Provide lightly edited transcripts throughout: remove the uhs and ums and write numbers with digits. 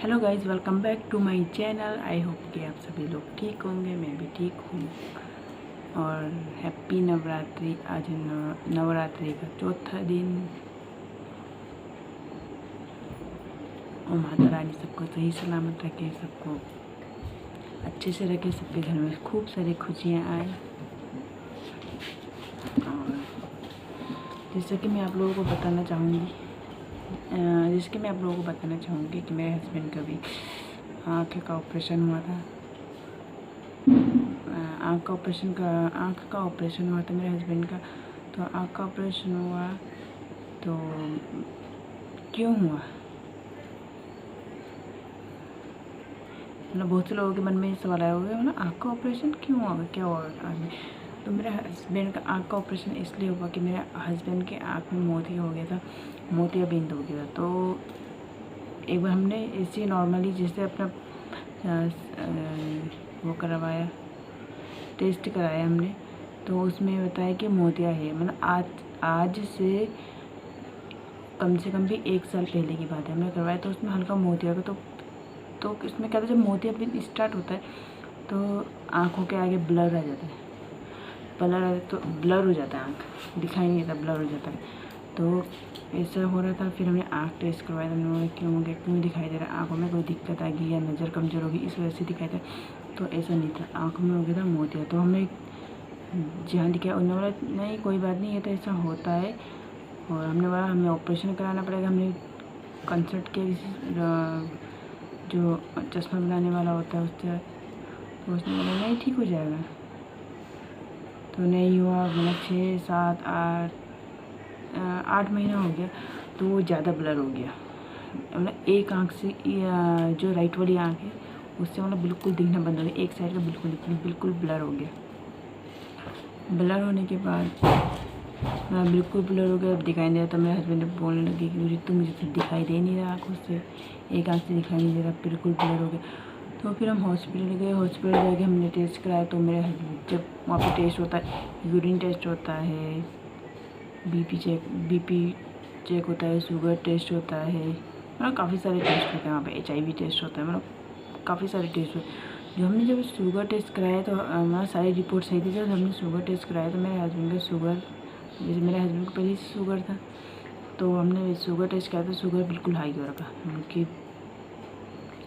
Hello guys, welcome back to my channel. I hope कि आप सभी लोग ठीक होंगे, मैं भी ठीक हूँ। और हैप्पी नवरात्रि। आज नवरात्रि का चौथा दिन। और माता रानी सबको सही सलामत रखे, सबको अच्छे से रखे, सबके घर में खूब सारी खुशियाँ आए। और जैसे कि मैं आप लोगों को बताना चाहूँगी कि मेरे हस्बैंड का भी आँख का ऑपरेशन हुआ था। आँख का ऑपरेशन हुआ था मेरे हस्बैंड का। तो आँख का ऑपरेशन हुआ तो क्यों हुआ, मतलब बहुत से लोगों के मन में ये सवाल आया होगा, मतलब आँख का ऑपरेशन क्यों हुआ, क्या हुआ आदमी। तो मेरे हस्बैंड का आँख का ऑपरेशन इसलिए हुआ कि मेरे हस्बैंड के आँख में मोतिया हो गया था, मोतियाबिंद हो गया था। तो एक बार हमने ऐसे नॉर्मली जैसे अपना वो करवाया, टेस्ट कराया हमने, तो उसमें बताया कि मोतिया है। मतलब आज से कम से कम भी 1 साल पहले की बात है, हमने करवाया तो उसमें हल्का मोतिया का तो इसमें क्या था, जब मोतियाबिंद स्टार्ट होता है तो आँखों के आगे ब्लर आ जाता है, तो ब्लर हो जाता है, आँख दिखाई नहीं देता, ब्लर हो जाता है। तो ऐसा हो रहा था। फिर हमने आँख टेस्ट करवाया, तो हमने क्यों हो गया, क्यों दिखाई दे रहा है, आँखों में कोई दिक्कत आ गई या नज़र कमज़ोर होगी इस वजह से दिखाई दे। तो ऐसा नहीं था, आँखों में हो गया था मोतिया। तो हमने जहाँ दिखाया उन्होंने बोला नहीं कोई बात नहीं, ये तो ऐसा होता है। और हमने बोला हमें ऑपरेशन कराना पड़ेगा। हमने कंसल्ट किया जो चश्मा बनाने वाला होता है उससे, तो उसने बोला नहीं ठीक हो जाएगा। तो नहीं हुआ, मतलब 6, 7, 8 महीना हो गया तो वो ज़्यादा ब्लर हो गया। मतलब एक आँख से जो राइट वाली आँख है उससे मतलब बिल्कुल दिखना बंद हो गया, एक साइड का बिल्कुल ब्लर हो गया। ब्लर होने के बाद बिल्कुल ब्लर हो गया, अब दिखाई नहीं देता। मेरे हस्बैंड बोलने लगे कि तुम मुझे दिखाई दे नहीं रहा आँखों से, एक आँख से दिखाई नहीं दे रहा, बिल्कुल ब्लर हो गया। तो फिर हम हॉस्पिटल गए, हॉस्पिटल जाके हमने टेस्ट कराया। तो मेरे हस्बैंड जब वहाँ पे टेस्ट होता है, यूरिन टेस्ट होता है, बीपी चेक होता है, शुगर टेस्ट होता है, मतलब काफ़ी सारे टेस्ट होते हैं वहाँ पे, HIV टेस्ट होता है, मतलब काफ़ी सारे टेस्ट होते हैं। जो हमने जब शुगर टेस्ट कराया तो हमारा सारी रिपोर्ट सही थी। जब हमने शुगर टेस्ट कराया तो मेरे हस्बैंड का शुगर, जैसे मेरे हस्बैंड को पहले से शुगर था, तो हमने शुगर टेस्ट कराया तो शुगर बिल्कुल हाई हो रखा, उनकी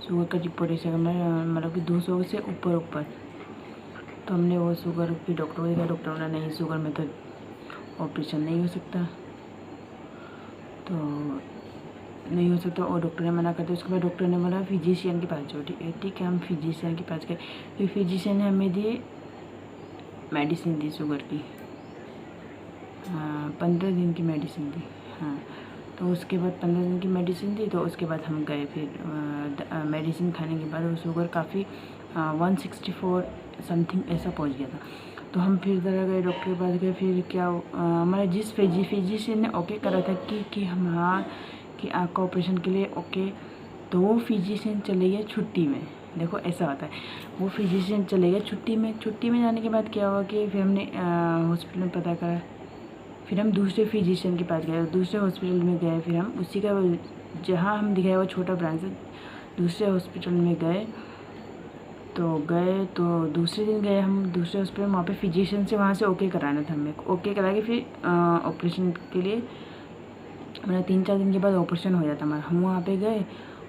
शुगर का रिपोर्ट ऐसे मतलब कि 200 से ऊपर। तो हमने वो शुगर फिर डॉक्टर को देखा, डॉक्टर बोला नहीं शुगर में तो ऑपरेशन नहीं हो सकता, तो नहीं हो सकता। और डॉक्टर ने मना कर दिया। उसके बाद डॉक्टर ने बोला फिजिशियन के पास जाओ। ठीक है, हम फिजिशियन के पास गए। फिर फिजिशियन ने हमें दी मेडिसिन दी शुगर की, 15 दिन की मेडिसिन दी। हाँ, तो उसके बाद 15 दिन की मेडिसिन दी। तो उसके बाद हम गए, फिर मेडिसिन खाने के बाद वो शुगर काफ़ी 164 समथिंग ऐसा पहुंच गया था। तो हम फिर तरह गए, डॉक्टर के पास गए। फिर क्या हमारा जिस फिजिशियन ने ओके करा था कि हम हाँ कि आँख का ऑपरेशन के लिए ओके, तो वो फिजिशियन चले गए छुट्टी में। देखो ऐसा होता है, वो फिजिशियन चले गए छुट्टी में जाने के बाद क्या हुआ कि फिर हमने हॉस्पिटल में पता करा। फिर हम दूसरे फिजिशियन के पास गए, दूसरे हॉस्पिटल में गए। फिर हम उसी का जहाँ हम दिखाया वो छोटा ब्रांच है, दूसरे हॉस्पिटल में गए। तो दूसरे दिन गए हम दूसरे हॉस्पिटल में, वहाँ पे फिजिशियन से वहाँ से ओके कराना था हमें। ओके करा के फिर ऑपरेशन के लिए, मतलब 3-4 दिन के बाद ऑपरेशन हो जाता हमारा। हम वहाँ पे गए,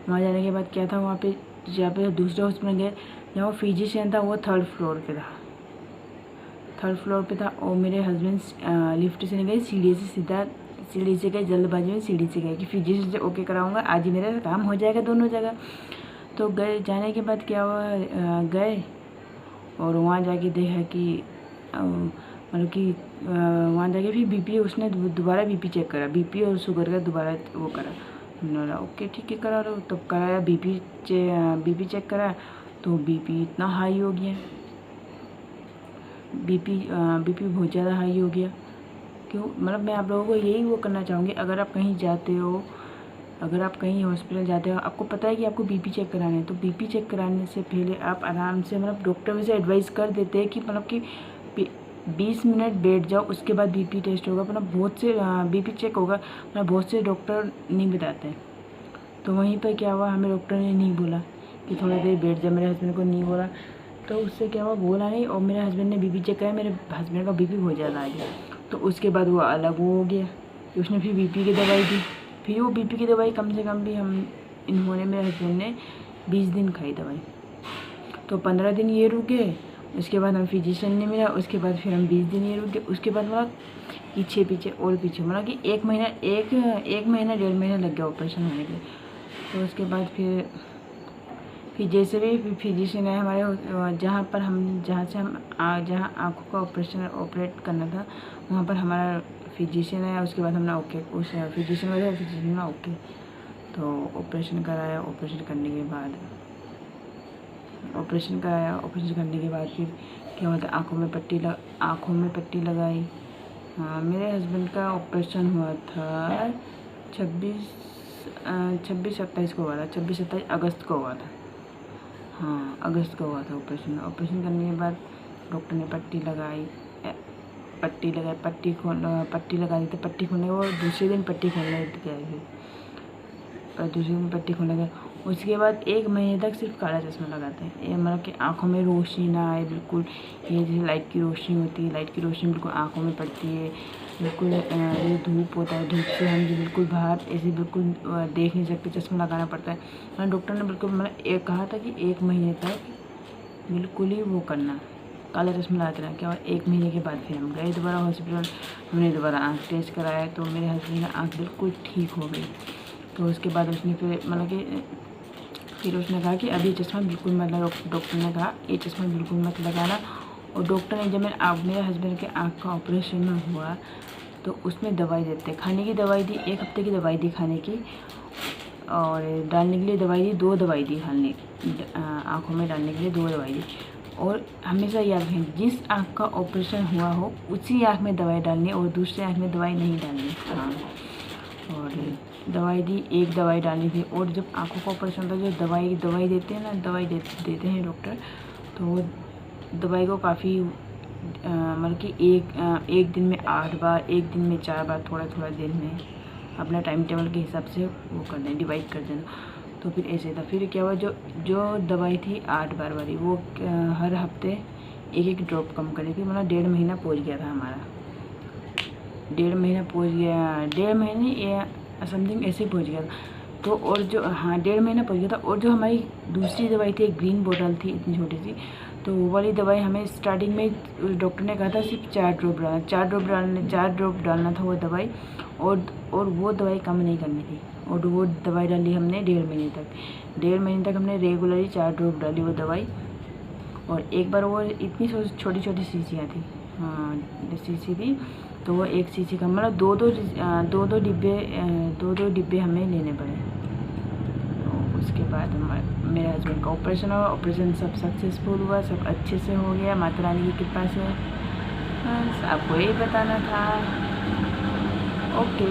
वहाँ जाने के बाद क्या था, वहाँ पे जहाँ पे दूसरे हॉस्पिटल गए, जहाँ वो फिजिशियन था वो 3rd फ्लोर पे था। और मेरे हस्बैंड लिफ्ट से नहीं गए, सीढ़ी से गए, जल्दबाजी में सीढ़ी से गए कि फिजिशियन से ओके कराऊंगा, आज ही मेरा काम हो जाएगा दोनों जगह। तो गए, जाने के बाद क्या हुआ, गए और वहाँ जाके देखा कि मतलब कि वहाँ जाके फिर बीपी, उसने दोबारा बीपी चेक करा, बीपी और शुगर का दोबारा वो करा। हमने बोला ओके ठीक है करा लो। तब कराया बीपी चेक करा, तो बीपी इतना हाई हो गया, बीपी बहुत ज़्यादा हाई हो गया। क्यों, मतलब मैं आप लोगों को यही वो करना चाहूँगी, अगर आप कहीं जाते हो, अगर आप कहीं हॉस्पिटल जाते हो, आपको पता है कि आपको बीपी चेक कराना है, तो बीपी चेक कराने से पहले आप आराम से, मतलब डॉक्टर वैसे एडवाइस कर देते हैं कि मतलब कि 20 मिनट बैठ जाओ, उसके बाद बीपी टेस्ट होगा। मतलब बहुत से बीपी चेक होगा, मतलब बहुत से डॉक्टर नहीं बताते हैं। तो वहीं पर क्या हुआ, हमें डॉक्टर ने नहीं बोला कि थोड़ा देर बैठ जा, मेरे हस्बैंड को नहीं बोला। तो उससे क्या हुआ, बोला नहीं, और मेरे हस्बैंड ने बीपी चेक कराया, मेरे हस्बैंड का बीपी बहुत ज़्यादा आ गया। तो उसके बाद वो अलग वो हो गया कि उसने फिर बीपी की दवाई दी। फिर वो बीपी की दवाई कम से कम भी इन्होंने मेरे हस्बैंड ने 20 दिन खाई दवाई। तो 15 दिन ये रुके, उसके बाद हम फिजिशियन ने मिला, उसके बाद फिर हम 20 दिन ये रुके। उसके बाद मतलब पीछे और पीछे, मतलब कि एक महीना 1.5 महीना लग गया ऑपरेशन होने के लिए। तो उसके बाद फिर जैसे भी फिजिशियन आए हमारे, जहाँ आँखों का ऑपरेट करना था, वहाँ पर हमारा फिजिशियन आया। उसके बाद हमने ओके, उस फिजिशियन वाले फिजिशियन ओके, तो ऑपरेशन कराया। ऑपरेशन करने के बाद फिर क्या होता है, आँखों में पट्टी लगाई। हाँ, मेरे हस्बैंड का ऑपरेशन हुआ था 26-27 को हुआ था, 26-27 अगस्त को हुआ था। हाँ, अगस्त को हुआ था ऑपरेशन। ऑपरेशन करने के बाद डॉक्टर ने पट्टी लगाई, पट्टी लगा दी। तो पट्टी खोलने और दूसरे दिन पट्टी खोलने गए थे, और दूसरे दिन पट्टी खोलने गए। उसके बाद 1 महीने तक सिर्फ काला चश्मा लगाते हैं। ये मतलब कि आँखों में रोशनी ना आए बिल्कुल। ये जैसे लाइट की रोशनी होती है, लाइट की रोशनी बिल्कुल आँखों में पड़ती है, बिल्कुल जैसे धूप होता है, धूप से हम बिल्कुल बाहर ऐसे बिल्कुल देख नहीं सकते, चश्मा लगाना पड़ता है। मतलब डॉक्टर ने बिल्कुल मतलब कहा था कि 1 महीने तक बिल्कुल ही वो करना, काला चश्मा लगाते रहना। क्या 1 महीने के बाद फिर हम गए दोबारा हॉस्पिटल, हमने दोबारा आँख टेस्ट कराया, तो मेरे हस्बैंड की आँख बिल्कुल ठीक हो गई। तो उसके बाद उसने फिर उसने कहा कि अभी चश्मा बिल्कुल मत लगाओ। डॉक्टर ने कहा ये चश्मा बिल्कुल मत लगाना। और डॉक्टर ने जब मेरे हस्बैंड के आँख का ऑपरेशन हुआ, तो उसमें दवाई देते, खाने की दवाई दी, 1 हफ्ते की दवाई दी खाने की, और डालने के लिए दवाई दी, 2 दवाई दी आँखों में डालने के लिए 2 दवाई दी। और हमेशा याद रखें, जिस आँख का ऑपरेशन हुआ हो उसी आँख में दवाई डालनी, और दूसरे आँख में दवाई नहीं डालनी। हाँ, और दवाई दी, 1 दवाई डालनी थी। और जब आँखों का ऑपरेशन होता है, जो दवाई देते हैं ना, देते हैं डॉक्टर, तो वो दवाई को काफ़ी मतलब कि एक दिन में 8 बार, एक दिन में 4 बार, थोड़ा दिन में अपना टाइम टेबल के हिसाब से वो कर दें, डिवाइड कर देना। तो फिर ऐसे था। फिर क्या हुआ, जो दवाई थी 8 बार वाली, वो हर हफ्ते 1-1 ड्रॉप कम करी थी। मतलब 1.5 महीना पहुँच गया था हमारा, 1.5 महीना पहुँच गया, 1.5 महीने या समथिंग ऐसे ही पहुँच गया था। तो और जो 1.5 महीना पहुँच गया था। और जो हमारी दूसरी दवाई थी, एक ग्रीन बोतल थी इतनी छोटी सी, तो वो वाली दवाई हमें स्टार्टिंग में डॉक्टर ने कहा था सिर्फ 4 ड्रॉप डालना था वो दवाई, और वो दवाई कम नहीं करनी थी। और वो दवाई डाली हमने 1.5 महीने तक। 1.5 महीने तक हमने रेगुलरली 4 ड्रॉप डाली वो दवाई। और एक बार वो इतनी छोटी शीशियाँ थी, हाँ शीशी थी, तो वो 1 शीशी का मतलब 2 डिब्बे हमें लेने पड़े। तो उसके बाद मेरे हस्बैंड का ऑपरेशन हुआ। ऑपरेशन सब सक्सेसफुल हुआ, सब अच्छे से हो गया माता रानी की कृपा से। बस आपको यही बताना था। ओके,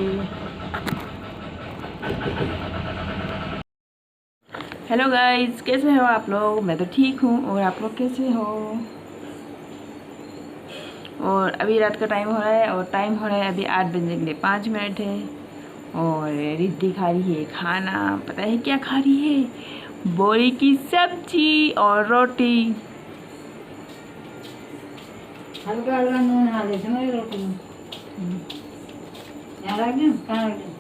हेलो गाइस, कैसे हो आप लोग? मैं तो ठीक हूँ, और आप लोग कैसे हो? और अभी रात का टाइम हो रहा है, और टाइम हो रहा है अभी 8 बजने के लिए 5 मिनट है। और रिद्धि खा रही है खाना, पता है क्या खा रही है? बोरी की सब्जी और रोटी। हल्का हल्का नून आ गया समझ रोटी में यार आ गया कहाँ गया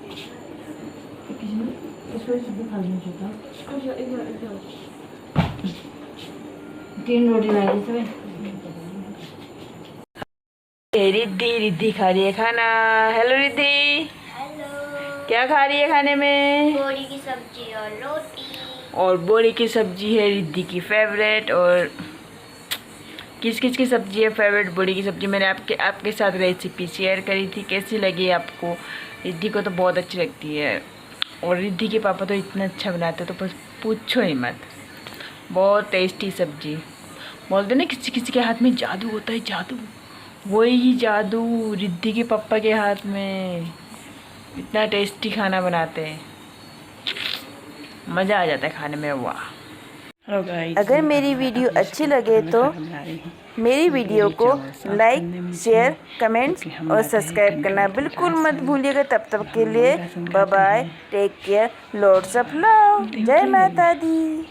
इसको सब्जी खा लेना चाहता 3 रोटी ला दी सब। रिद्धि खा रही है खाना। Hello Riddhi, hello. क्या खा रही है खाने में? बोरी की सब्जी और रोटी। और बोरी की सब्जी है रिद्धि की फेवरेट। और किस किस की सब्जी है फेवरेट? बोरी की सब्जी। मैंने आपके साथ रेसिपी शेयर करी थी, कैसी लगी आपको? रिद्धि को तो बहुत अच्छी लगती है, और रिद्धि के पापा तो इतना अच्छा बनाते हैं तो बस पूछो ही मत, बहुत टेस्टी सब्जी। बोलते ना किसी किसी के हाथ में जादू होता है, जादू, वही जादू रिद्धि के पापा के हाथ में। इतना टेस्टी खाना बनाते हैं, मज़ा आ जाता है खाने में। वाह। हेलो गाइस, अगर मेरी वीडियो अच्छी लगे तो मेरी वीडियो को लाइक, शेयर, कमेंट्स और सब्सक्राइब करना बिल्कुल मत भूलिएगा। तब तक के लिए bye bye, take care, lots of love, जय माता दी।